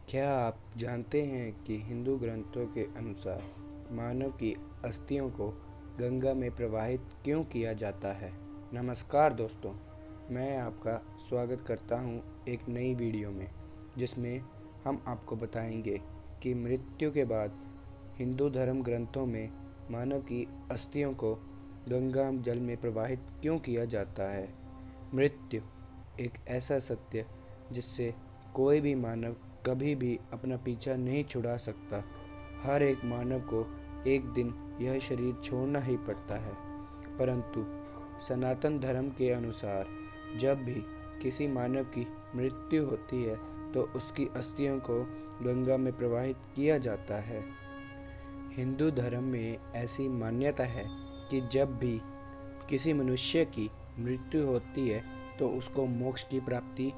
क्या आप जानते हैं कि हिंदू ग्रंथों के अनुसार मानव की अस्थियों को गंगा में प्रवाहित क्यों किया जाता है? नमस्कार दोस्तों, मैं आपका स्वागत करता हूं एक नई वीडियो में, जिसमें हम आपको बताएंगे कि मृत्यु के बाद हिंदू धर्म ग्रंथों में मानव की अस्थियों को गंगा जल में प्रवाहित क्यों किया जाता है। मृत्यु एक ऐसा सत्य जिससे कोई भी मानव कभी भी अपना पीछा नहीं छुड़ा सकता। हर एक मानव को एक दिन यह शरीर छोड़ना ही पड़ता है, परंतु सनातन धर्म के अनुसार जब भी किसी मानव की मृत्यु होती है तो उसकी अस्थियों को गंगा में प्रवाहित किया जाता है। हिंदू धर्म में ऐसी मान्यता है कि जब भी किसी मनुष्य की मृत्यु होती है तो उसको मोक्ष की प्राप्ति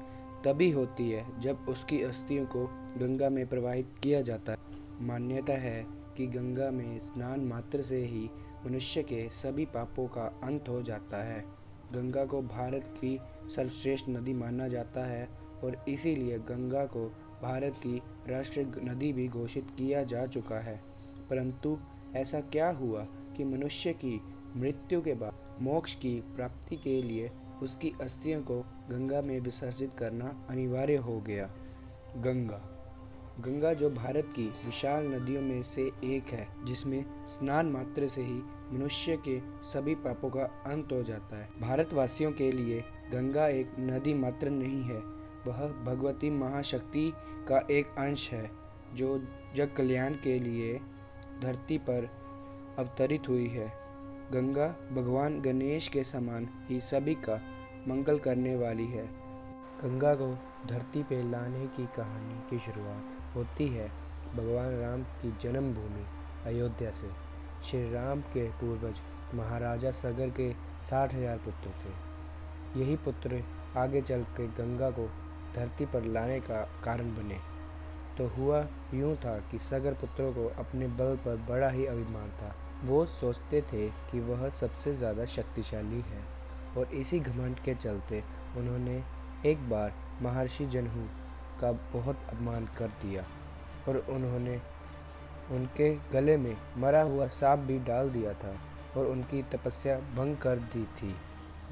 तभी होती है जब उसकी अस्थियों को गंगा में प्रवाहित किया जाता है। मान्यता है कि गंगा में स्नान मात्र से ही मनुष्य के सभी पापों का अंत हो जाता है। गंगा को भारत की सर्वश्रेष्ठ नदी माना जाता है और इसीलिए गंगा को भारत की राष्ट्रीय नदी भी घोषित किया जा चुका है। परंतु ऐसा क्या हुआ कि मनुष्य की मृत्यु के बाद मोक्ष की प्राप्ति के लिए उसकी अस्थियों को गंगा में विसर्जित करना अनिवार्य हो गया। गंगा जो भारत की विशाल नदियों में से एक है, जिसमें स्नान मात्र से ही मनुष्य के सभी पापों का अंत हो जाता है। भारतवासियों के लिए गंगा एक नदी मात्र नहीं है, वह भगवती महाशक्ति का एक अंश है जो जग कल्याण के लिए धरती पर अवतरित हुई है। गंगा भगवान गणेश के समान ही सभी का मंगल करने वाली है। गंगा को धरती पे लाने की कहानी की शुरुआत होती है भगवान राम की जन्मभूमि अयोध्या से। श्री राम के पूर्वज महाराजा सगर के 60,000 पुत्र थे। यही पुत्र आगे चल के गंगा को धरती पर लाने का कारण बने। तो हुआ यूँ था कि सगर पुत्रों को अपने बल पर बड़ा ही अभिमान था। वो सोचते थे कि वह सबसे ज़्यादा शक्तिशाली है और इसी घमंड के चलते उन्होंने एक बार महर्षि जनहू का बहुत अपमान कर दिया और उन्होंने उनके गले में मरा हुआ सांप भी डाल दिया था और उनकी तपस्या भंग कर दी थी,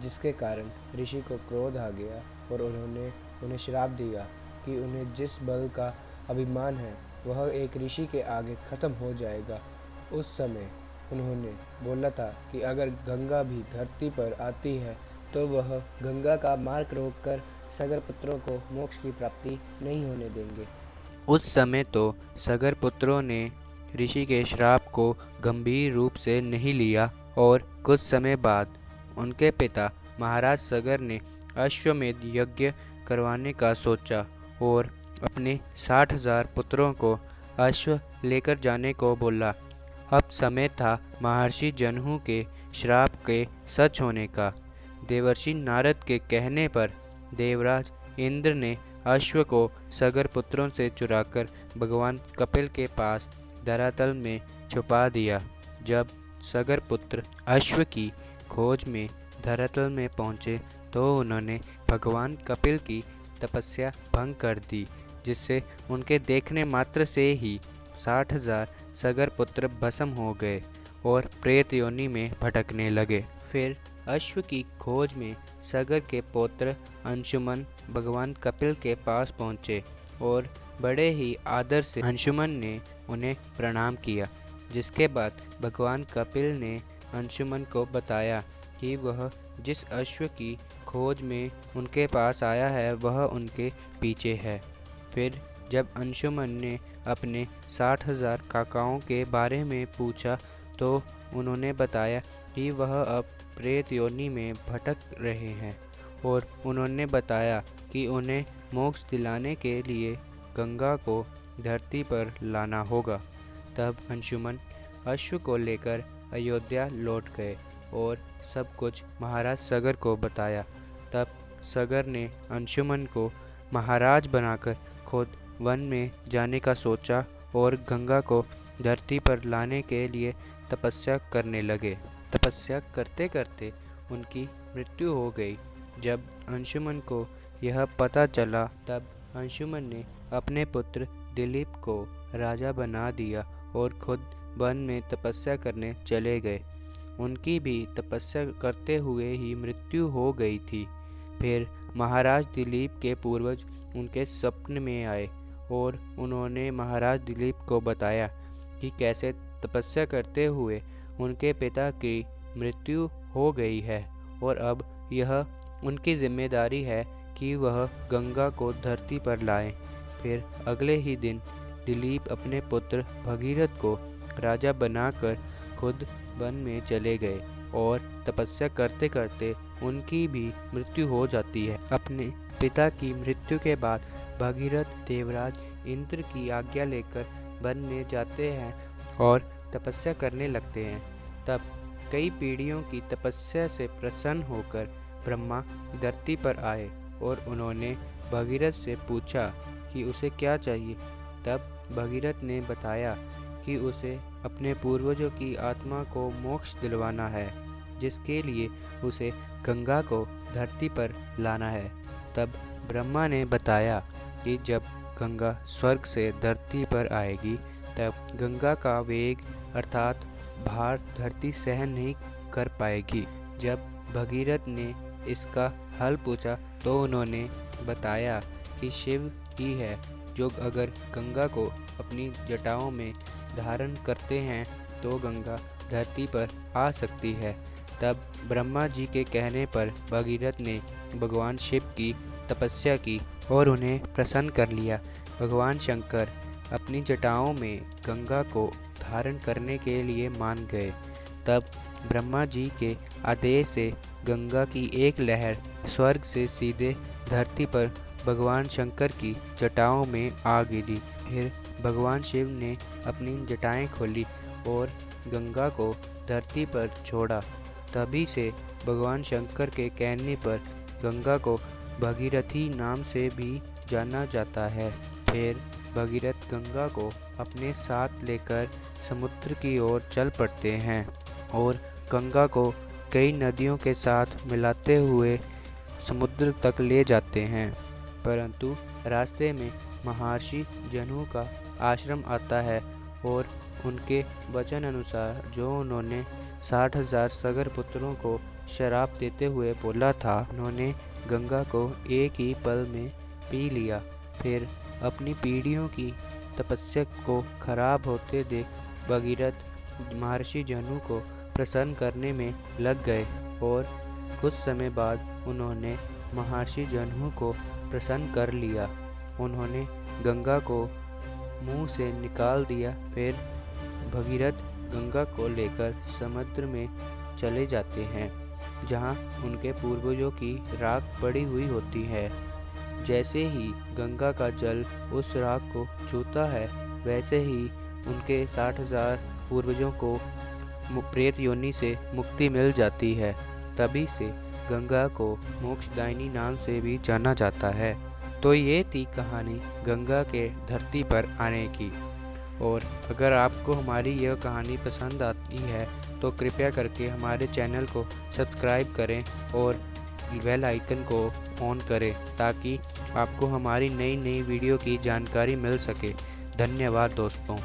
जिसके कारण ऋषि को क्रोध आ गया और उन्होंने उन्हें श्राप दिया कि उन्हें जिस बल का अभिमान है वह एक ऋषि के आगे ख़त्म हो जाएगा। उस समय उन्होंने बोला था कि अगर गंगा भी धरती पर आती है तो वह गंगा का मार्ग रोककर सगर पुत्रों को मोक्ष की प्राप्ति नहीं होने देंगे। उस समय तो सगर पुत्रों ने ऋषि के श्राप को गंभीर रूप से नहीं लिया और कुछ समय बाद उनके पिता महाराज सगर ने अश्वमेध यज्ञ करवाने का सोचा और अपने 60,000 पुत्रों को अश्व लेकर जाने को बोला। अब समय था महर्षि जनहू के श्राप के सच होने का। देवर्षि नारद के कहने पर देवराज इंद्र ने अश्व को सगर पुत्रों से चुराकर भगवान कपिल के पास धरातल में छुपा दिया। जब सगर पुत्र अश्व की खोज में धरातल में पहुँचे तो उन्होंने भगवान कपिल की तपस्या भंग कर दी, जिससे उनके देखने मात्र से ही 60,000 सगर पुत्र भस्म हो गए और प्रेत योनि में भटकने लगे। फिर अश्व की खोज में सगर के पौत्र अंशुमन भगवान कपिल के पास पहुँचे और बड़े ही आदर से अंशुमन ने उन्हें प्रणाम किया। जिसके बाद भगवान कपिल ने अंशुमन को बताया कि वह जिस अश्व की खोज में उनके पास आया है वह उनके पीछे है। फिर जब अंशुमन ने अपने 60,000 काकाओं के बारे में पूछा तो उन्होंने बताया कि वह अब प्रेत योनि में भटक रहे हैं और उन्होंने बताया कि उन्हें मोक्ष दिलाने के लिए गंगा को धरती पर लाना होगा। तब अंशुमन अश्व को लेकर अयोध्या लौट गए और सब कुछ महाराज सगर को बताया। तब सगर ने अंशुमन को महाराज बनाकर खुद वन में जाने का सोचा और गंगा को धरती पर लाने के लिए तपस्या करने लगे। तपस्या करते करते उनकी मृत्यु हो गई। जब अंशुमन को यह पता चला तब अंशुमन ने अपने पुत्र दिलीप को राजा बना दिया और खुद वन में तपस्या करने चले गए। उनकी भी तपस्या करते हुए ही मृत्यु हो गई थी। फिर महाराज दिलीप के पूर्वज उनके स्वप्न में आए और उन्होंने महाराज दिलीप को बताया कि कैसे तपस्या करते हुए उनके पिता की मृत्यु हो गई है और अब यह उनकी जिम्मेदारी है कि वह गंगा को धरती पर लाएं। फिर अगले ही दिन दिलीप अपने पुत्र भगीरथ को राजा बनाकर खुद वन में चले गए और तपस्या करते करते उनकी भी मृत्यु हो जाती है। अपने पिता की मृत्यु के बाद भगीरथ देवराज इंद्र की आज्ञा लेकर वन में जाते हैं और तपस्या करने लगते हैं। तब कई पीढ़ियों की तपस्या से प्रसन्न होकर ब्रह्मा धरती पर आए और उन्होंने भगीरथ से पूछा कि उसे क्या चाहिए। तब भगीरथ ने बताया कि उसे अपने पूर्वजों की आत्मा को मोक्ष दिलवाना है, जिसके लिए उसे गंगा को धरती पर लाना है। तब ब्रह्मा ने बताया कि जब गंगा स्वर्ग से धरती पर आएगी तब गंगा का वेग अर्थात भार धरती सहन नहीं कर पाएगी। जब भगीरथ ने इसका हल पूछा तो उन्होंने बताया कि शिव ही है जो अगर गंगा को अपनी जटाओं में धारण करते हैं तो गंगा धरती पर आ सकती है। तब ब्रह्मा जी के कहने पर भगीरथ ने भगवान शिव की तपस्या की और उन्हें प्रसन्न कर लिया। भगवान शंकर अपनी जटाओं में गंगा को धारण करने के लिए मान गए। तब ब्रह्मा जी के आदेश से गंगा की एक लहर स्वर्ग से सीधे धरती पर भगवान शंकर की जटाओं में आ गिरी। फिर भगवान शिव ने अपनी जटाएं खोली और गंगा को धरती पर छोड़ा। तभी से भगवान शंकर के कहने पर गंगा को भगीरथी नाम से भी जाना जाता है। फिर भगीरथ गंगा को अपने साथ लेकर समुद्र की ओर चल पड़ते हैं और गंगा को कई नदियों के साथ मिलाते हुए समुद्र तक ले जाते हैं। परंतु रास्ते में महर्षि जनु का आश्रम आता है और उनके वचन अनुसार जो उन्होंने 60,000 सगर पुत्रों को शराब देते हुए बोला था, उन्होंने गंगा को एक ही पल में पी लिया। फिर अपनी पीढ़ियों की तपस्या को खराब होते देख भगीरथ महर्षि जनु को प्रसन्न करने में लग गए और कुछ समय बाद उन्होंने महर्षि जनु को प्रसन्न कर लिया। उन्होंने गंगा को मुंह से निकाल दिया। फिर भगीरथ गंगा को लेकर समुद्र में चले जाते हैं जहां उनके पूर्वजों की राख पड़ी हुई होती है। जैसे ही गंगा का जल उस राख को छूता है वैसे ही उनके 60,000 पूर्वजों को प्रेत योनि से मुक्ति मिल जाती है। तभी से गंगा को मोक्षदायिनी नाम से भी जाना जाता है। तो ये थी कहानी गंगा के धरती पर आने की। और अगर आपको हमारी यह कहानी पसंद आती है तो कृपया करके हमारे चैनल को सब्सक्राइब करें और बेल आइकन को ऑन करें ताकि आपको हमारी नई नई वीडियो की जानकारी मिल सके। धन्यवाद दोस्तों।